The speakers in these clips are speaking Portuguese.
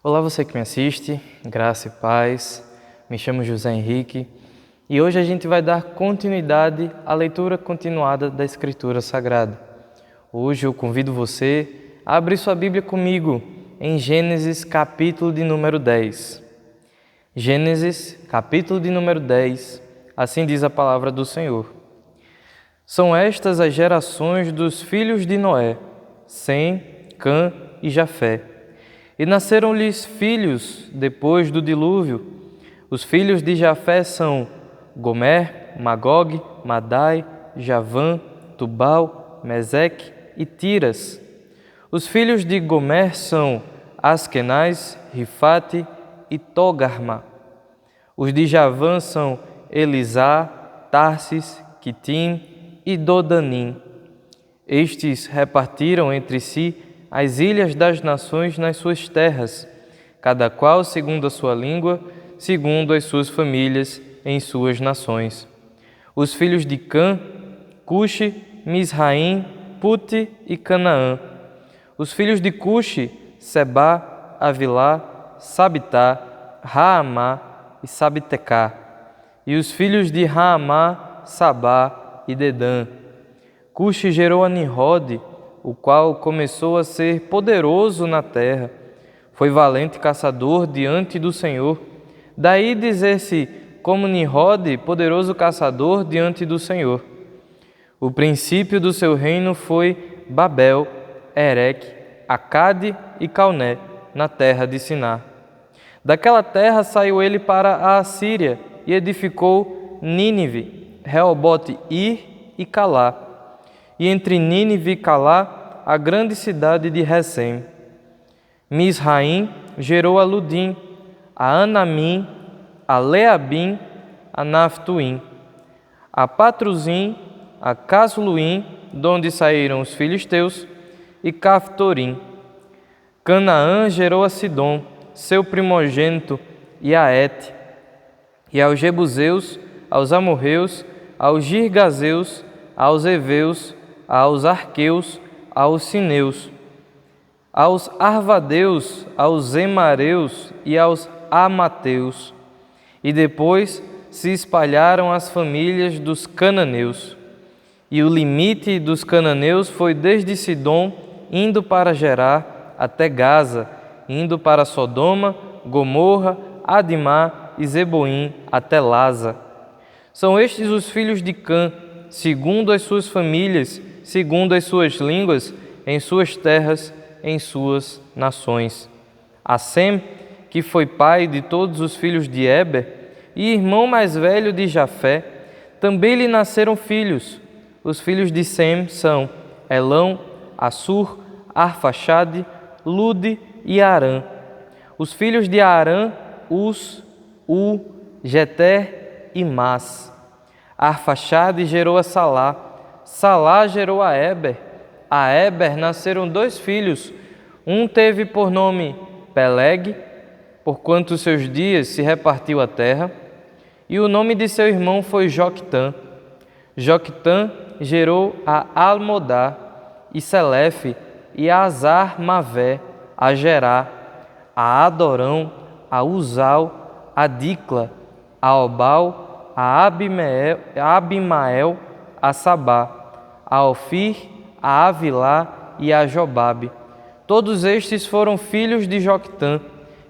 Olá, você que me assiste, graça e paz. Me chamo José Henrique e hoje a gente vai dar continuidade à leitura continuada da Escritura Sagrada. Hoje eu convido você a abrir sua Bíblia comigo em Gênesis capítulo de número 10. Gênesis capítulo de número 10, assim diz a palavra do Senhor. São estas as gerações dos filhos de Noé, Sem, Cã e Jafé. E nasceram-lhes filhos depois do dilúvio. Os filhos de Jafé são Gomer, Magog, Madai, Javã, Tubal, Meseque e Tiras. Os filhos de Gomer são Askenaz, Rifate e Togarma. Os de Javã são Elisá, Tarsis, Quitim e Dodanim. Estes repartiram entre si as ilhas das nações nas suas terras, cada qual segundo a sua língua, segundo as suas famílias em suas nações. Os filhos de Cã, Cuxi, Misraim, Puti e Canaã. Os filhos de Cuxi, Sebá, Avilá, Sabitá, Raamá e Sabitecá. E os filhos de Raamá, Sabá e Dedã. Cuxi gerou a Nimrode, o qual começou a ser poderoso na terra. Foi valente caçador diante do Senhor. Daí dizer-se como Nimrode, poderoso caçador diante do Senhor. O princípio do seu reino foi Babel, Ereque, Acade e Calné, na terra de Siná. Daquela terra saiu ele para a Assíria e edificou Nínive, Reobote-Ir e Calá. E entre Nínive e Calá, a grande cidade de Recém. Misraim gerou a Ludim, a Anamim, a Leabim, a Naftuim, a Patruzim, a Casluim, donde saíram os filisteus, e Caftorim. Canaã gerou a Sidom, seu primogênito, e a Et, e aos Jebuseus, aos Amorreus, aos Girgazeus, aos Eveus, aos Arqueus, aos Sineus, aos Arvadeus, aos Emareus e aos Amateus. E depois se espalharam as famílias dos cananeus. E o limite dos cananeus foi desde Sidom, indo para Gerar, até Gaza, indo para Sodoma, Gomorra, Adimá e Zeboim, até Laza. São estes os filhos de Cã, segundo as suas famílias, segundo as suas línguas, em suas terras, em suas nações. A Sem, que foi pai de todos os filhos de Eber e irmão mais velho de Jafé, também lhe nasceram filhos. Os filhos de Sem são Elão, Assur, Arfaxade, Lude e Arã. Os filhos de Arã, Us, U, Jeter e Mas. Arfaxade gerou a Salá. Salá gerou a Eber. A Eber nasceram 2 filhos. Um teve por nome Peleg, porquanto seus dias se repartiu a terra, e o nome de seu irmão foi Joctã. Joctã gerou a Almodá, e Selefe, e a Azar-Mavé, a Gerá, a Adorão, a Uzal, a Dicla, a Obal, a Abimael, a Sabá, a Ofir, a Avilá e a Jobabe. Todos estes foram filhos de Joctã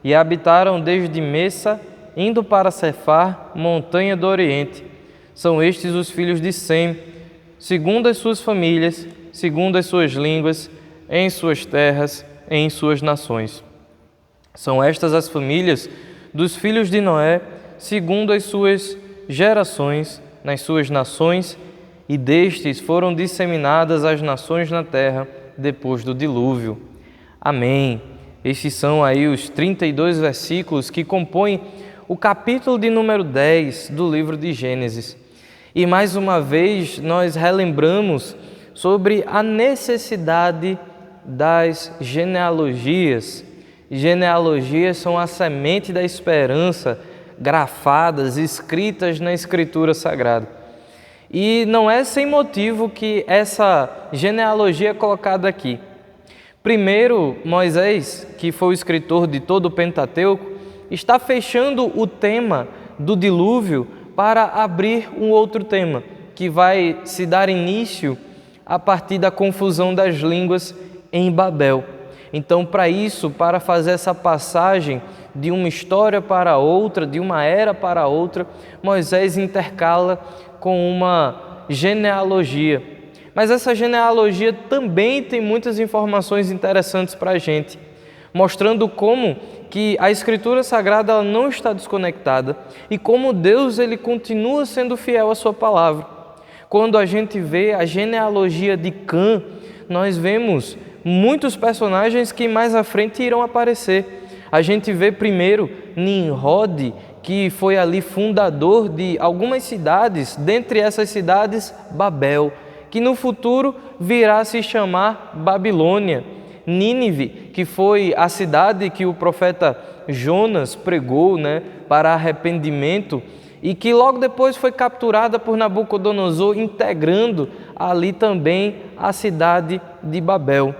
e habitaram desde Messa, indo para Cefar, montanha do Oriente. São estes os filhos de Sem, segundo as suas famílias, segundo as suas línguas, em suas terras, em suas nações. São estas as famílias dos filhos de Noé, segundo as suas gerações, nas suas nações, e destes foram disseminadas as nações na terra depois do dilúvio. Amém. Estes são aí os 32 versículos que compõem o capítulo de número 10 do livro de Gênesis. E mais uma vez nós relembramos sobre a necessidade das genealogias. Genealogias são a semente da esperança, grafadas, escritas na Escritura Sagrada. E não é sem motivo que essa genealogia é colocada aqui. Primeiro, Moisés, que foi o escritor de todo o Pentateuco, está fechando o tema do dilúvio para abrir um outro tema, que vai se dar início a partir da confusão das línguas em Babel. Então, para fazer essa passagem de uma história para outra, de uma era para outra, Moisés intercala com uma genealogia. Mas essa genealogia também tem muitas informações interessantes para a gente, mostrando como que a Escritura Sagrada ela não está desconectada e como Deus ele continua sendo fiel à sua palavra. Quando a gente vê a genealogia de Cã, nós vemos muitos personagens que mais à frente irão aparecer. A gente vê primeiro Nimrod, que foi ali fundador de algumas cidades, dentre essas cidades Babel, que no futuro virá a se chamar Babilônia. Nínive, que foi a cidade que o profeta Jonas pregou, para arrependimento, e que logo depois foi capturada por Nabucodonosor, integrando ali também a cidade de Babel.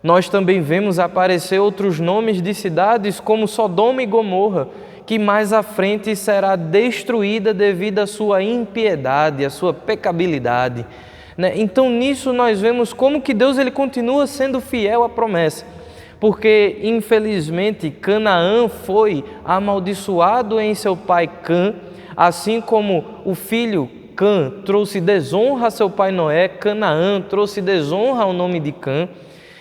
Nós também vemos aparecer outros nomes de cidades como Sodoma e Gomorra, que mais à frente será destruída devido à sua impiedade, à sua pecabilidade. Então nisso nós vemos como que Deus ele continua sendo fiel à promessa, porque infelizmente Canaã foi amaldiçoado em seu pai Cã, assim como o filho Cã trouxe desonra a seu pai Noé, Canaã trouxe desonra ao nome de Cã,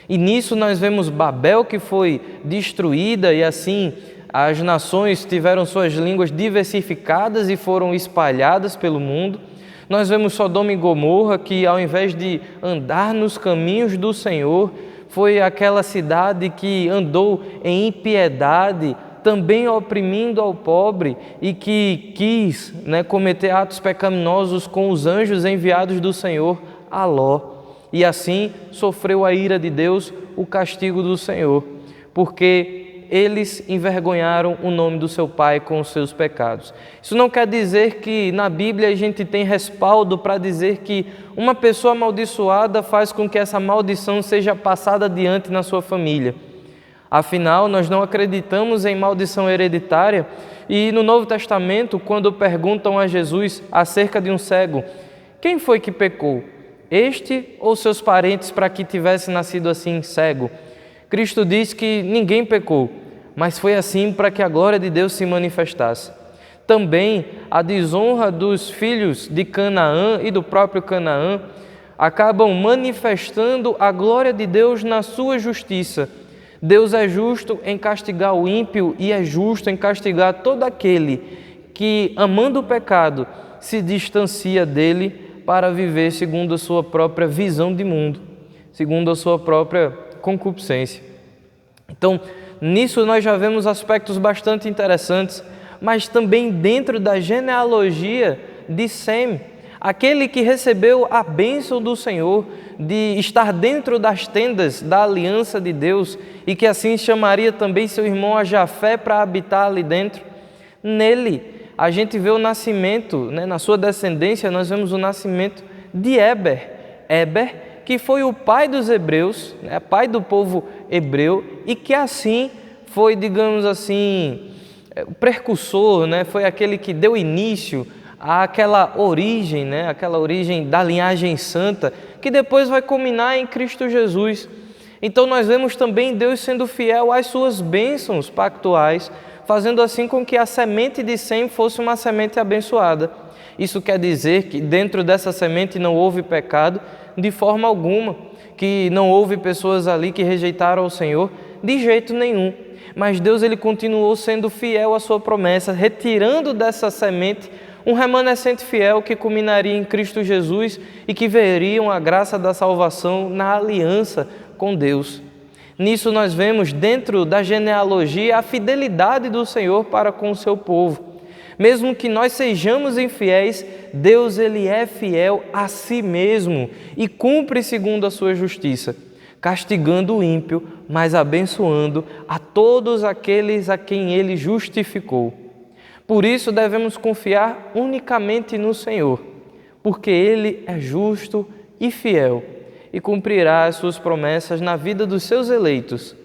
e nisso nós vemos Babel que foi destruída e assim as nações tiveram suas línguas diversificadas e foram espalhadas pelo mundo. Nós vemos Sodoma e Gomorra, que ao invés de andar nos caminhos do Senhor, foi aquela cidade que andou em impiedade, também oprimindo ao pobre e que quis cometer atos pecaminosos com os anjos enviados do Senhor a Ló. E assim sofreu a ira de Deus, o castigo do Senhor, porque eles envergonharam o nome do seu pai com os seus pecados. Isso não quer dizer que na Bíblia a gente tem respaldo para dizer que uma pessoa amaldiçoada faz com que essa maldição seja passada adiante na sua família. Afinal, nós não acreditamos em maldição hereditária e no Novo Testamento, quando perguntam a Jesus acerca de um cego, quem foi que pecou? Este ou seus parentes para que tivesse nascido assim cego? Cristo diz que ninguém pecou, mas foi assim para que a glória de Deus se manifestasse. Também a desonra dos filhos de Canaã e do próprio Canaã acabam manifestando a glória de Deus na sua justiça. Deus é justo em castigar o ímpio e é justo em castigar todo aquele que, amando o pecado, se distancia dele para viver segundo a sua própria visão de mundo, segundo a sua própria concupiscência. Então, nisso nós já vemos aspectos bastante interessantes, mas também dentro da genealogia de Sem, aquele que recebeu a bênção do Senhor de estar dentro das tendas da aliança de Deus e que assim chamaria também seu irmão a Jafé para habitar ali dentro. Nele, a gente vê o nascimento, na sua descendência, nós vemos o nascimento de Éber. Éber, que foi o pai dos hebreus, pai do povo hebreu, e que assim foi, digamos assim, o precursor, foi aquele que deu início àquela origem da linhagem santa, que depois vai culminar em Cristo Jesus. Então nós vemos também Deus sendo fiel às suas bênçãos pactuais, fazendo assim com que a semente de Sem fosse uma semente abençoada. Isso quer dizer que dentro dessa semente não houve pecado de forma alguma, que não houve pessoas ali que rejeitaram o Senhor de jeito nenhum. Mas Deus ele continuou sendo fiel à sua promessa, retirando dessa semente um remanescente fiel que culminaria em Cristo Jesus e que veriam a graça da salvação na aliança com Deus. Nisso nós vemos dentro da genealogia a fidelidade do Senhor para com o seu povo. Mesmo que nós sejamos infiéis, Deus ele é fiel a si mesmo e cumpre segundo a sua justiça, castigando o ímpio, mas abençoando a todos aqueles a quem ele justificou. Por isso devemos confiar unicamente no Senhor, porque ele é justo e fiel. e cumprirá as suas promessas na vida dos seus eleitos,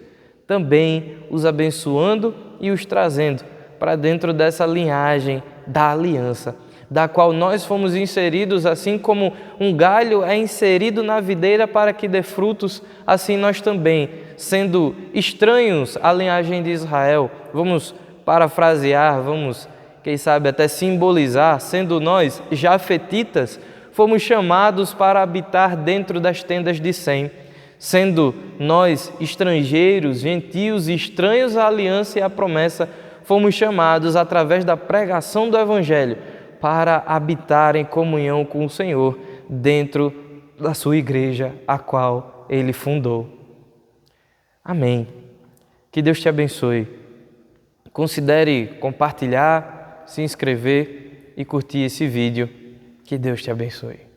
também os abençoando e os trazendo para dentro dessa linhagem da aliança, da qual nós fomos inseridos, assim como um galho é inserido na videira para que dê frutos, assim nós também, sendo estranhos à linhagem de Israel, vamos parafrasear, vamos, quem sabe até simbolizar, sendo nós jafetitas, fomos chamados para habitar dentro das tendas de Sem, sendo nós estrangeiros, gentios e estranhos à aliança e à promessa, fomos chamados através da pregação do Evangelho para habitar em comunhão com o Senhor dentro da sua igreja, a qual Ele fundou. Amém. Que Deus te abençoe. Considere compartilhar, se inscrever e curtir esse vídeo. Que Deus te abençoe.